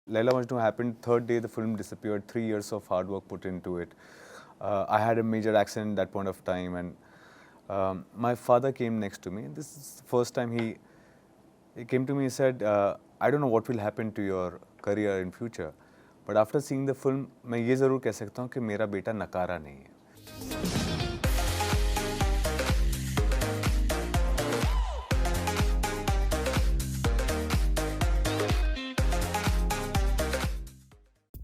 Laila Majnu happened third day the film disappeared. 3 years of hard work put into it. I had a major accident at that point of time, and my father came next to me. This is the first time he came to me and said, I don't know what will happen to your career in future, but after seeing the film, मैं ये ज़रूर कह सकता हूँ कि मेरा बेटा नकारा नहीं है.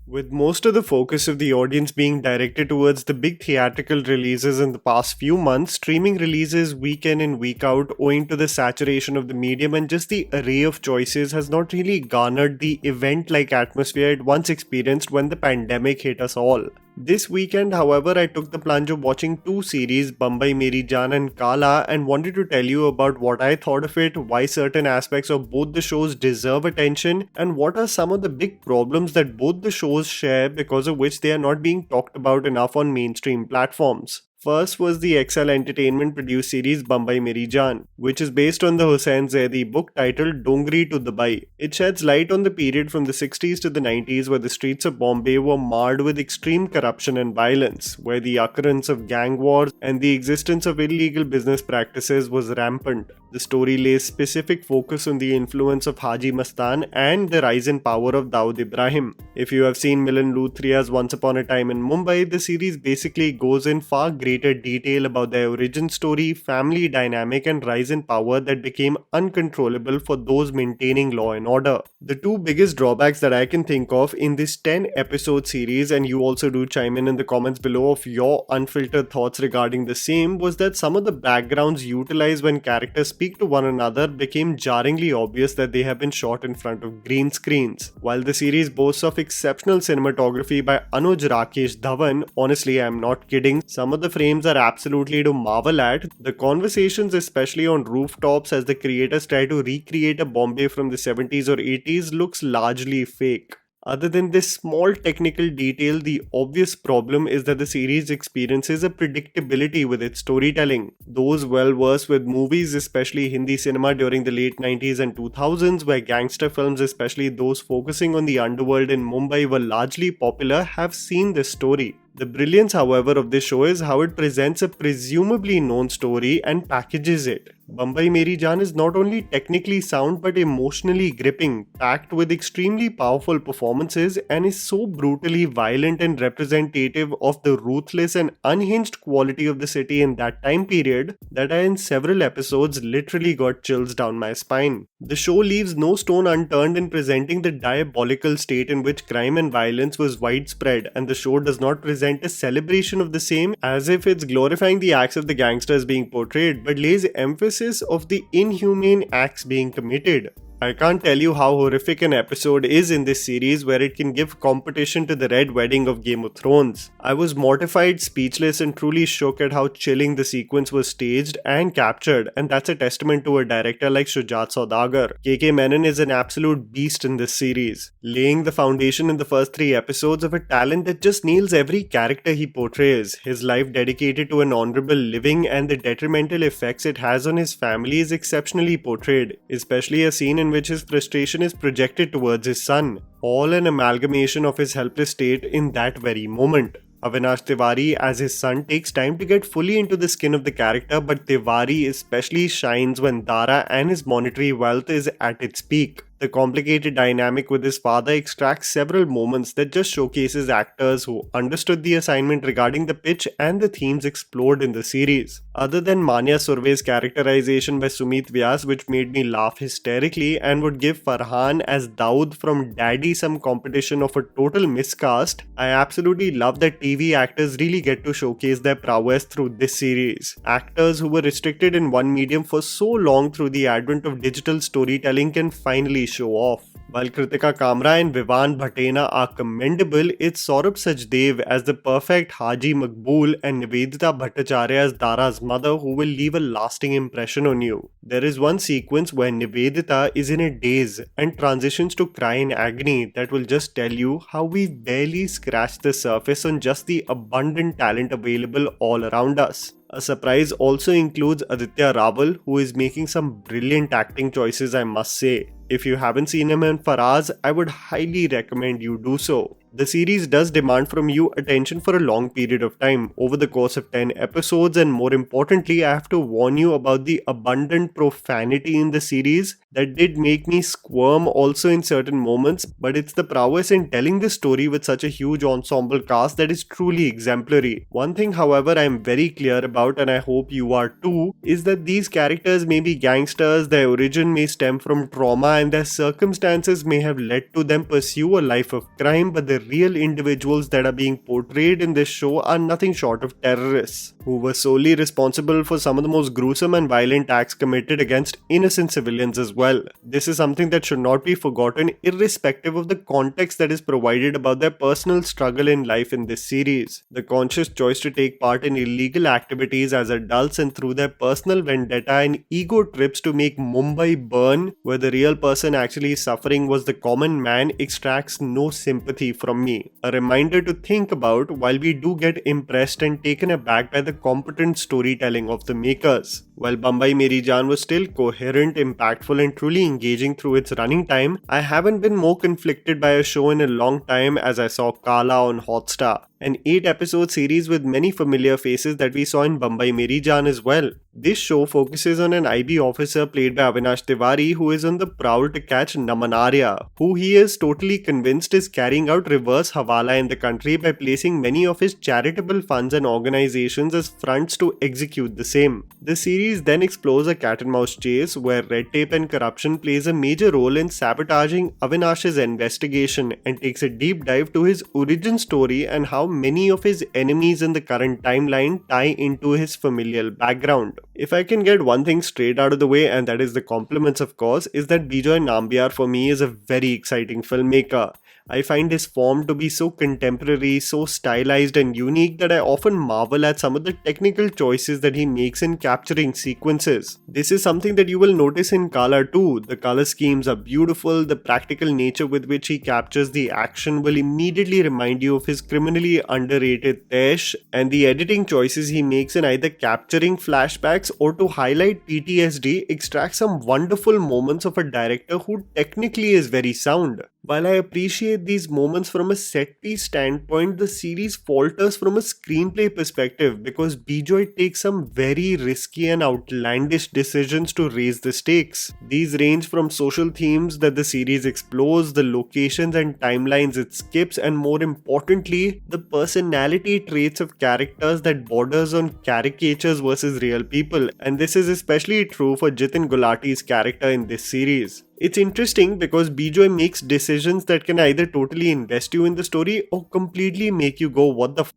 With most of the focus of the audience being directed towards the big theatrical releases in the past few months, streaming releases week in and week out, owing to the saturation of the medium and just the array of choices, has not really garnered the event-like atmosphere it once experienced when the pandemic hit us all. This weekend, however, I took the plunge of watching two series, Bambai Meri Jaan and Kaala, and wanted to tell you about what I thought of it, why certain aspects of both the shows deserve attention, and what are some of the big problems that both the shows share because of which they are not being talked about enough on mainstream platforms. First was the XL Entertainment produced series Bambai Meri Jaan, which is based on the Hussain Zaidi book titled Dongri to Dubai. It sheds light on the period from the 60s to the 90s where the streets of Bombay were marred with extreme corruption and violence, where the occurrence of gang wars and the existence of illegal business practices was rampant. The story lays specific focus on the influence of Haji Mastan and the rise in power of Dawood Ibrahim. If you have seen Milan Luthria's Once Upon a Time in Mumbai, the series basically goes in far greater detail about the origin story, family dynamic and rise in power that became uncontrollable for those maintaining law and order. The two biggest drawbacks that I can think of in this 10 episode series, and you also do chime in the comments below of your unfiltered thoughts regarding the same, was that some of the backgrounds utilized when characters speak to one another became jarringly obvious that they have been shot in front of green screens. While the series boasts of exceptional cinematography by Anuj Rakesh Dhawan, honestly I am not kidding, some of the frames are absolutely to marvel at. The conversations, especially on rooftops as the creators try to recreate a Bombay from the 70s or 80s, looks largely fake. Other than this small technical detail, the obvious problem is that the series experiences a predictability with its storytelling. Those well versed with movies, especially Hindi cinema during the late 90s and 2000s, where gangster films, especially those focusing on the underworld in Mumbai, were largely popular, have seen this story. The brilliance, however, of this show is how it presents a presumably known story and packages it. Bambai Meri Jaan is not only technically sound but emotionally gripping, packed with extremely powerful performances, and is so brutally violent and representative of the ruthless and unhinged quality of the city in that time period that I in several episodes literally got chills down my spine. The show leaves no stone unturned in presenting the diabolical state in which crime and violence was widespread, and the show does not present a celebration of the same as if it's glorifying the acts of the gangsters being portrayed, but lays emphasis of the inhumane acts being committed. I can't tell you how horrific an episode is in this series where it can give competition to the Red Wedding of Game of Thrones. I was mortified, speechless and truly shook at how chilling the sequence was staged and captured, and that's a testament to a director like Shujat Saudagar. KK Menon is an absolute beast in this series, laying the foundation in the first 3 episodes of a talent that just nails every character he portrays. His life dedicated to an honorable living and the detrimental effects it has on his family is exceptionally portrayed, especially a scene in which his frustration is projected towards his son, all an amalgamation of his helpless state in that very moment. Avinash Tiwary as his son takes time to get fully into the skin of the character, but Tiwary especially shines when Dara and his monetary wealth is at its peak. The complicated dynamic with his father extracts several moments that just showcases actors who understood the assignment regarding the pitch and the themes explored in the series. Other than Manya Surve's characterization by Sumit Vyas, which made me laugh hysterically and would give Farhan as Daud from Daddy some competition of a total miscast, I absolutely love that TV actors really get to showcase their prowess through this series. Actors who were restricted in one medium for so long through the advent of digital storytelling can finally show off. While Kritika Kamra and Vivan Bhatena are commendable, it's Saurabh Sajdev as the perfect Haji Makbool and Nivedita Bhattacharya as Dara's mother who will leave a lasting impression on you. There is one sequence where Nivedita is in a daze and transitions to cry in agony that will just tell you how we've barely scratched the surface on just the abundant talent available all around us. A surprise also includes Aditya Rawal, who is making some brilliant acting choices, I must say. If you haven't seen him in Faraz, I would highly recommend you do so. The series does demand from you attention for a long period of time, over the course of 10 episodes, and more importantly, I have to warn you about the abundant profanity in the series that did make me squirm also in certain moments, but it's the prowess in telling the story with such a huge ensemble cast that is truly exemplary. One thing, however, I am very clear about, and I hope you are too, is that these characters may be gangsters, their origin may stem from trauma, and their circumstances may have led to them pursue a life of crime, but the real individuals that are being portrayed in this show are nothing short of terrorists, who were solely responsible for some of the most gruesome and violent acts committed against innocent civilians as well. This is something that should not be forgotten, irrespective of the context that is provided about their personal struggle in life in this series. The conscious choice to take part in illegal activities as adults and through their personal vendetta and ego trips to make Mumbai burn, where the real person actually suffering was the common man, extracts no sympathy from me. A reminder to think about while we do get impressed and taken aback by the competent storytelling of the makers. While Bambai Meri Jaan was still coherent, impactful, and truly engaging through its running time, I haven't been more conflicted by a show in a long time as I saw Kaala on Hotstar, an 8-episode series with many familiar faces that we saw in Bambai Meri Jaan as well. This show focuses on an IB officer played by Avinash Tiwary who is on the prowl to catch Namanarya, who he is totally convinced is carrying out reverse Hawala in the country by placing many of his charitable funds and organizations as fronts to execute the same. The series then explores a cat and mouse chase where red tape and corruption plays a major role in sabotaging Avinash's investigation and takes a deep dive to his origin story and how many of his enemies in the current timeline tie into his familial background. If I can get one thing straight out of the way, and that is the compliments of course, is that Bejoy Nambiar for me is a very exciting filmmaker. I find his form to be so contemporary, so stylized and unique that I often marvel at some of the technical choices that he makes in capturing sequences. This is something that you will notice in Kaala too. The color schemes are beautiful, the practical nature with which he captures the action will immediately remind you of his criminally underrated Tesh, and the editing choices he makes in either capturing flashbacks or to highlight PTSD extract some wonderful moments of a director who technically is very sound. While I appreciate these moments from a set piece standpoint, the series falters from a screenplay perspective because Bejoy takes some very risky and outlandish decisions to raise the stakes. These range from social themes that the series explores, the locations and timelines it skips, and more importantly, the personality traits of characters that borders on caricatures versus real people. And this is especially true for Jitin Gulati's character in this series. It's interesting because Bejoy makes decisions that can either totally invest you in the story or completely make you go what the f***,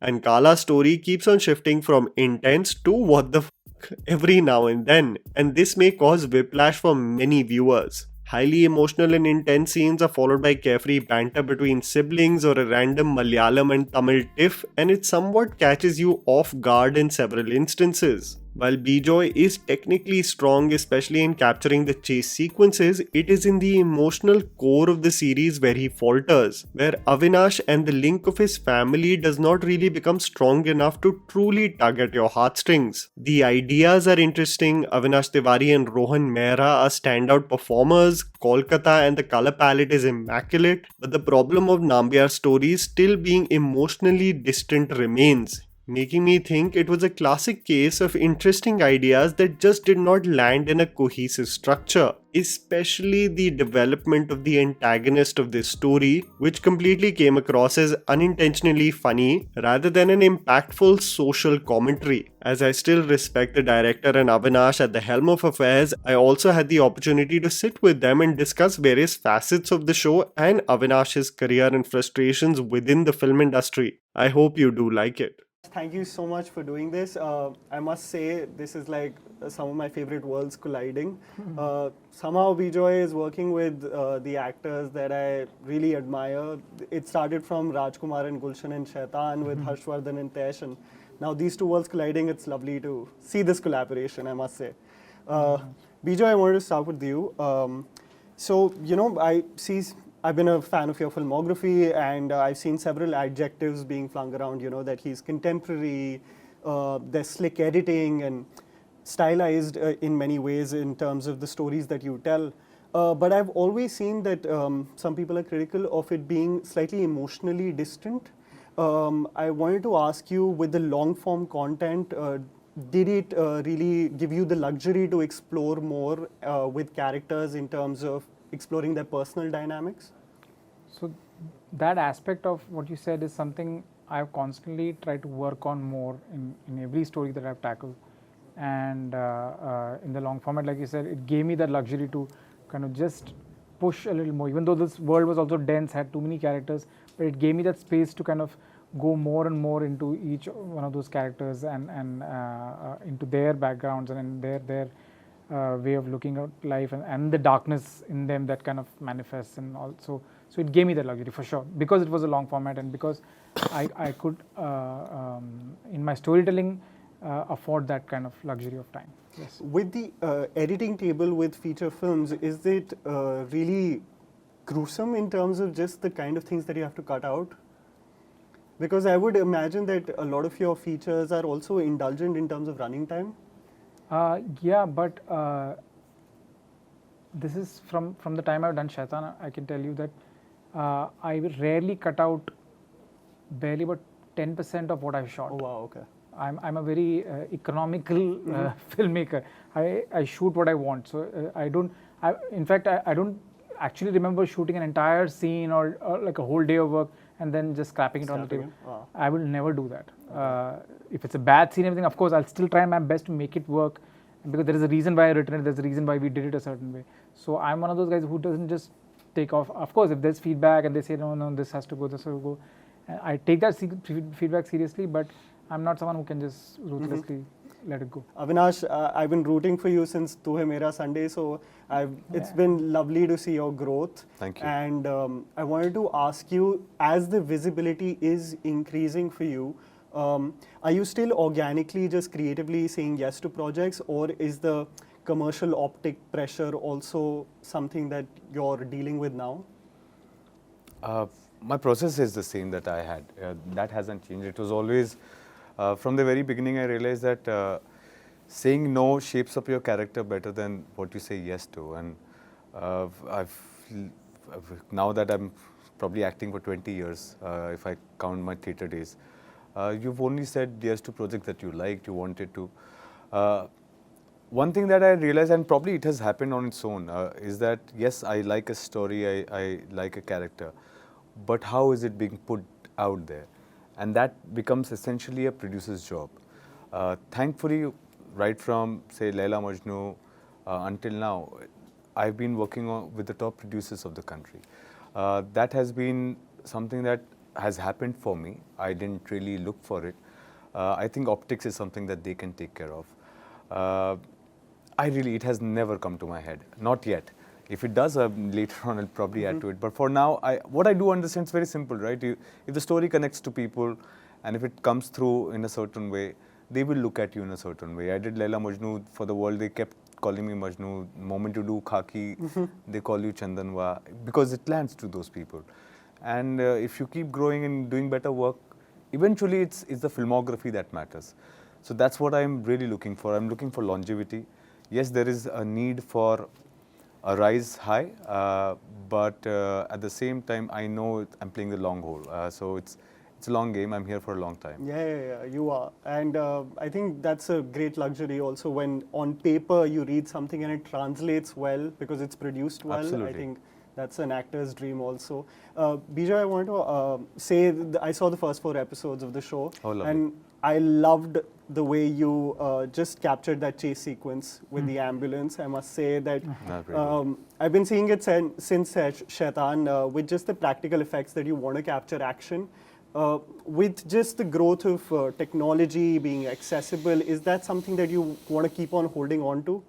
and Kaala's story keeps on shifting from intense to what the f*** every now and then, and this may cause whiplash for many viewers. Highly emotional and intense scenes are followed by carefree banter between siblings or a random Malayalam and Tamil tiff, and it somewhat catches you off guard in several instances. While Bejoy is technically strong, especially in capturing the chase sequences, it is in the emotional core of the series where he falters, where Avinash and the link of his family does not really become strong enough to truly tug at your heartstrings. The ideas are interesting, Avinash Tiwary and Rohan Mehra are standout performers, Kolkata and the color palette is immaculate, but the problem of Nambiar's story still being emotionally distant remains, making me think it was a classic case of interesting ideas that just did not land in a cohesive structure, especially the development of the antagonist of this story, which completely came across as unintentionally funny rather than an impactful social commentary. As I still respect the director and Avinash at the helm of affairs, I also had the opportunity to sit with them and discuss various facets of the show and Avinash's career and frustrations within the film industry. I hope you do like it. Thank you so much for doing this. I must say this is like some of my favorite worlds colliding. Somehow Bejoy is working with the actors that I really admire. It started from Rajkumar and Gulshan and Shaitan with Harshvardhan and Tesh, and now these two worlds colliding. It's lovely to see this collaboration, I must say. Bejoy, I wanted to start with you. So, you know, I've been a fan of your filmography, and I've seen several adjectives being flung around, you know, that he's contemporary, there's slick editing and stylized in many ways in terms of the stories that you tell. But I've always seen that some people are critical of it being slightly emotionally distant. I wanted to ask you, with the long form content, did it really give you the luxury to explore more with characters in terms of exploring their personal dynamics? So that aspect of what you said is something I've constantly tried to work on more in every story that I've tackled. And in the long format, like you said, it gave me that luxury to kind of just push a little more, even though this world was also dense, had too many characters, but it gave me that space to kind of go more and more into each one of those characters and into their backgrounds and in their way of looking at life and the darkness in them that kind of manifests. And also, so it gave me that luxury for sure, because it was a long format and because I could in my storytelling afford that kind of luxury of time. Yes. With the editing table with feature films, is it really gruesome in terms of just the kind of things that you have to cut out? Because I would imagine that a lot of your features are also indulgent in terms of running time. Yeah, but this is from the time I've done Shaitan. I can tell you that I rarely cut out barely about 10% of what I've shot. Oh wow, okay. I'm a very economical filmmaker. I shoot what I want, so in fact, I don't actually remember shooting an entire scene or like a whole day of work and then just scrapping it on the table. Wow. I will never do that. If it's a bad scene, everything, of course, I'll still try my best to make it work, because there is a reason why I written it. There's a reason why we did it a certain way. So I'm one of those guys who doesn't just take off. Of course, if there's feedback and they say no, this has to go, this will go, I take that feedback seriously, but I'm not someone who can just ruthlessly let it go. Avinash, I've been rooting for you since Tu Hai Mera Sunday, so it's been lovely to see your growth. Thank you. And I wanted to ask you, as the visibility is increasing for you, are you still organically, just creatively saying yes to projects, or is the commercial optic pressure also something that you're dealing with now? My process is the same that I had. That hasn't changed. It was always, from the very beginning, I realized that saying no shapes up your character better than what you say yes to. And now that I'm probably acting for 20 years, if I count my theatre days, you've only said yes to projects that you liked, you wanted to. One thing that I realized, and probably it has happened on its own, is that yes, I like a story, I like a character, but how is it being put out there? And that becomes essentially a producer's job. Thankfully, right from, say, Laila Majnu until now, I've been working with the top producers of the country. That has been something that has happened for me. I didn't really look for it. I think optics is something that they can take care of. It has never come to my head, not yet. If it does, later on I'll probably add to it. But for now, what I do understand is very simple, right? If the story connects to people, and if it comes through in a certain way, they will look at you in a certain way. I did Laila Majnu for the world. They kept calling me Majnu. The moment you do Khaki, they call you Chandanwa, because it lands to those people. And if you keep growing and doing better work, eventually it's the filmography that matters. So that's what I'm really looking for. I'm looking for longevity. Yes, there is a need for a rise high, but at the same time, I know I'm playing the long haul. So it's a long game. I'm here for a long time. Yeah, you are. And I think that's a great luxury also, when on paper you read something and it translates well because it's produced well. Absolutely. I think that's an actor's dream also. Bejoy, I want to say I saw the first 4 episodes of the show. Oh, lovely. And I loved the way you just captured that chase sequence with the ambulance. I must say that I've been seeing it since Shaitan, with just the practical effects that you want to capture action. With just the growth of technology being accessible, is that something that you want to keep on holding on to?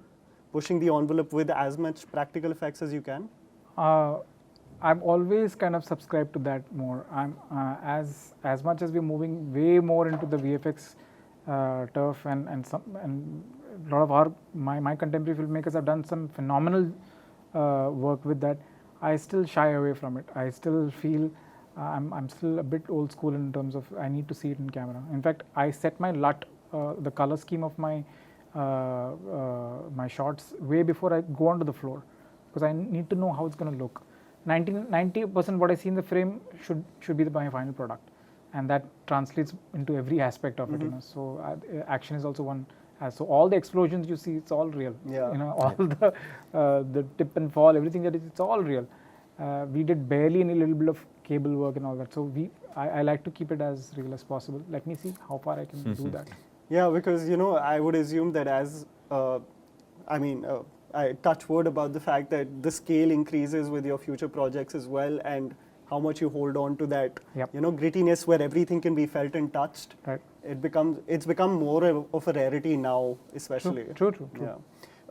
Pushing the envelope with as much practical effects as you can? I've always kind of subscribed to that more. I'm as much as we're moving way more into the VFX turf, and a lot of my contemporary filmmakers have done some phenomenal work with that. I still shy away from it. I still feel I'm still a bit old school in terms of I need to see it in camera. In fact, I set my LUT the color scheme of my my shots way before I go onto the floor, because I need to know how it's going to look. 90% what I see in the frame should be my final product, and that translates into every aspect of it. You know, so action is also one. So all the explosions you see, it's all real. Yeah. You know, all the tip and fall, everything that is, it's all real. We did barely any little bit of cable work and all that. So I like to keep it as real as possible. Let me see how far I can do that. Yeah, because you know, I would assume that as I touch wood about the fact that the scale increases with your future projects as well, and how much you hold on to that, Yep. you know, grittiness where everything can be felt and touched. Right. It's become more of a rarity now, especially. True. Yeah.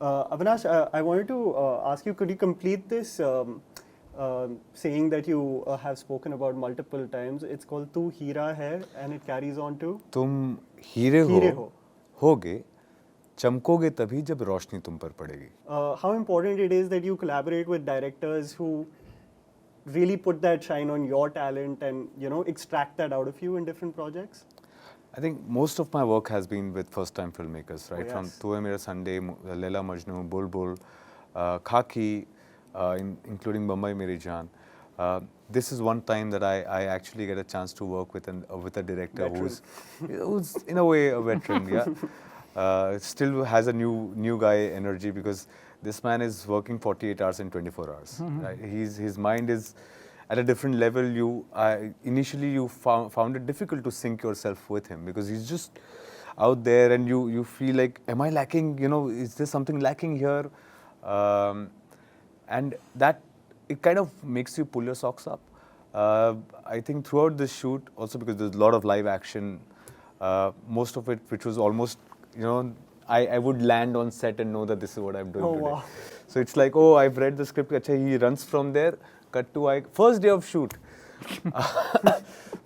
Avinash, I wanted to ask you, could you complete this saying that you have spoken about multiple times? It's called "Tu Hira Hai," and it carries on to तुम हीरे होगे चमकोगे तभी जब रोशनी तुम पर पड़ेगी. how important it is that you collaborate with directors who really put that shine on your talent and, you know, extract that out of you in different projects? I think most of my work has been with first-time filmmakers, right? Oh, From yes. Tu Hai Mera Sunday, Laila Majnu, Bulbul, Khaki, including Bambai Meri Jaan. This is one time that I actually get a chance to work with a director who's in a way a veteran, yeah. Still has a new guy energy, because this man is working 48 hours in 24 hours. Right? His mind is at a different level. Initially you found it difficult to sync yourself with him, because he's just out there, and you feel like, am I lacking? You know, is there something lacking here? And that, it kind of makes you pull your socks up. I think throughout this shoot, also because there's a lot of live action, most of it, which was almost, you know, I would land on set and know that this is what I'm doing today. Wow. So it's like, oh, I've read the script, achha, he runs from there, cut to first day of shoot.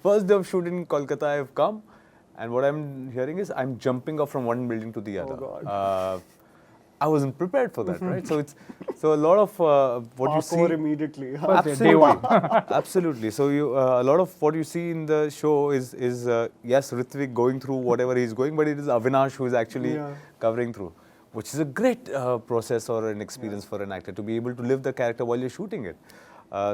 First day of shoot in Kolkata, I've come, and what I'm hearing is I'm jumping off from one building to the other. Oh, God. I wasn't prepared for that, right? So a lot of what you see Parkour immediately. First day, day one. Absolutely. So a lot of what you see in the show is yes, Ritwik going through whatever he's going, but it is Avinash who is actually covering through, which is a great process or an experience for an actor to be able to live the character while you're shooting it.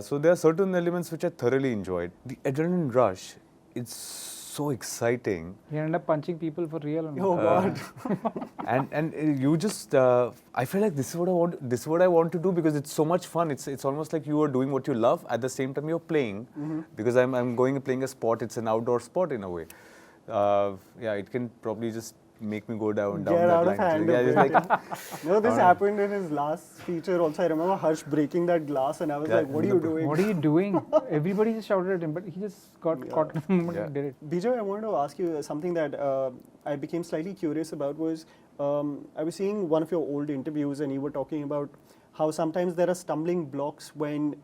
So there are certain elements which I thoroughly enjoyed. The adrenaline rush, it's so exciting. You end up punching people for real. Oh God. And you just I feel like this is what I want to do, because it's so much fun. It's almost like you are doing what you love, at the same time you're playing, because I'm going and playing a sport. It's an outdoor sport in a way. Yeah, it can probably just make me go down Get that out line. of hand. Yeah, it's like, No, this happened in his last feature also. I remember Harsh breaking that glass, and I was like, what are you doing? What are you doing? Everybody just shouted at him, but he just got caught in the moment and did it. Bejoy, I wanted to ask you something that I became slightly curious about was, I was seeing one of your old interviews, and you were talking about how sometimes there are stumbling blocks when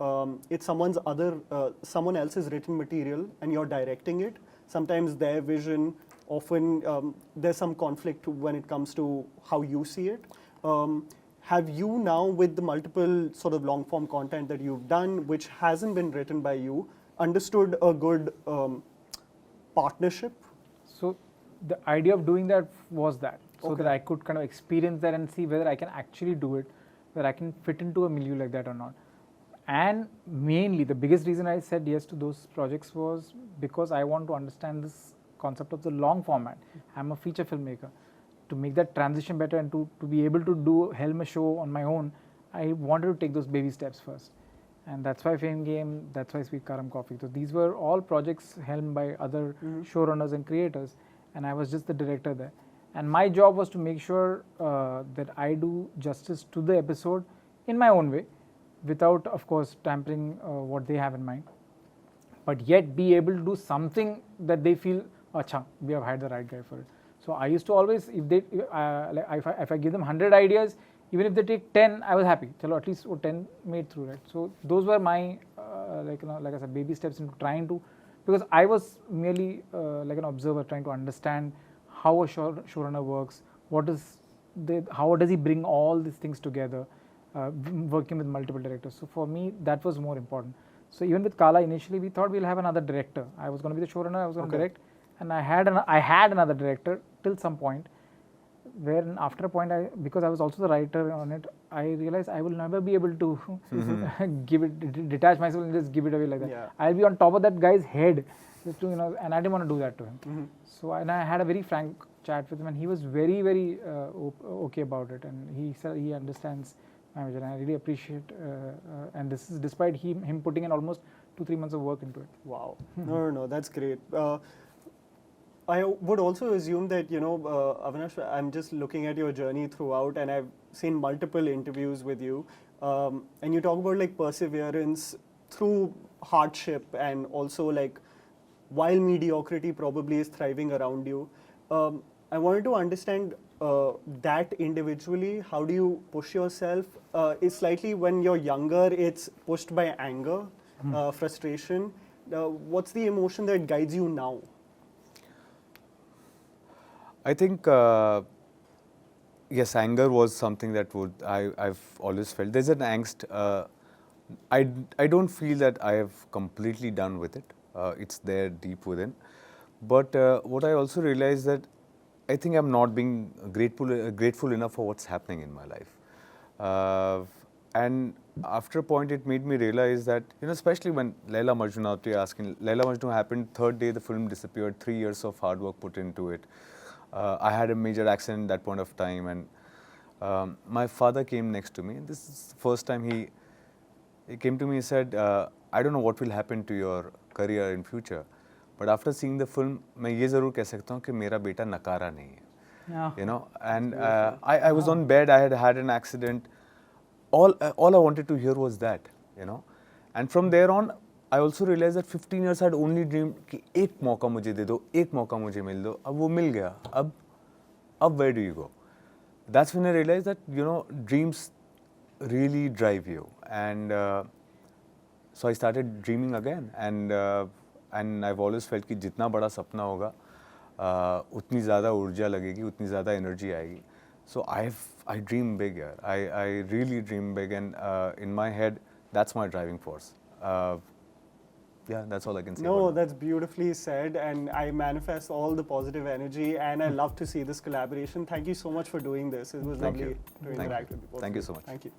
it's someone else's written material and you're directing it. Sometimes their vision, often there's some conflict when it comes to how you see it. Have you now, with the multiple sort of long form content that you've done, which hasn't been written by you, understood a good partnership? So the idea of doing that was that, so that I could kind of experience that and see whether I can actually do it, whether I can fit into a milieu like that or not. And mainly, the biggest reason I said yes to those projects was because I want to understand this concept of the long format. I'm a feature filmmaker. To make that transition better and to be able to helm a show on my own, I wanted to take those baby steps first. And that's why Fame Game, that's why Sweet Karam Coffee. So these were all projects helmed by other showrunners and creators, and I was just the director there. And my job was to make sure that I do justice to the episode in my own way, without, of course, tampering what they have in mind, but yet be able to do something that they feel, acha, we have hired the right guy for it. So I used to always, if I give them 100 ideas, even if they take 10, I was happy. Chalo, at least 10 made through, right? So those were my, like I said, baby steps into trying to, because I was merely like an observer trying to understand how a showrunner works, how does he bring all these things together, working with multiple directors. So for me, that was more important. So even with Kaala, initially we thought we'll have another director. I was going to be the showrunner, I was going to direct, and I had another director till some point, where after a point, because I was also the writer on it, I realized I will never be able to detach myself and just give it away like that. Yeah. I'll be on top of that guy's head, just to, and I didn't want to do that to him. So, and I had a very frank chat with him, and he was very, very okay about it, and he said he understands my vision. I really appreciate, and this is despite him putting in almost 2-3 months of work into it. Wow. No, that's great. I would also assume that, Avinash, I'm just looking at your journey throughout, and I've seen multiple interviews with you, and you talk about like perseverance through hardship, and also like while mediocrity probably is thriving around you. I wanted to understand that individually. How do you push yourself? It's slightly when you're younger, it's pushed by anger, frustration. What's the emotion that guides you now? I think, yes, anger was something that I've always felt. There's an angst. I don't feel that I have completely done with it. It's there deep within. But what I also realized that I think I'm not being grateful enough for what's happening in my life. And after a point, it made me realize that, especially when Laila Majnu, now you're asking, Laila Majnu happened, third day the film disappeared, 3 years of hard work put into it. I had a major accident at that point of time, and my father came next to me. And this is the first time he came to me and said, I don't know what will happen to your career in future, but after seeing the film, मैं ये ज़रूर कह सकता हूँ कि मेरा बेटा नकारा नहीं है. And I was on bed. I had an accident. All I wanted to hear was that, And from there on, I also realized that 15 years I had only dreamed कि एक मौका मुझे दे दो, एक मौका मुझे मिल दो. अब वो मिल गया. अब where do you go? That's when I realized that, dreams really drive you. And so I started dreaming again. And I've always felt कि जितना बड़ा सपना होगा, उतनी ज़्यादा ऊर्जा लगेगी, उतनी ज़्यादा एनर्जी आएगी. So I dream big here. I really dream big, and in my head, that's my driving force. Yeah, that's all I can say. No, that's beautifully said, and I manifest all the positive energy, and I love to see this collaboration. Thank you so much for doing this. It was lovely to interact with you both. Thank you so much. Thank you.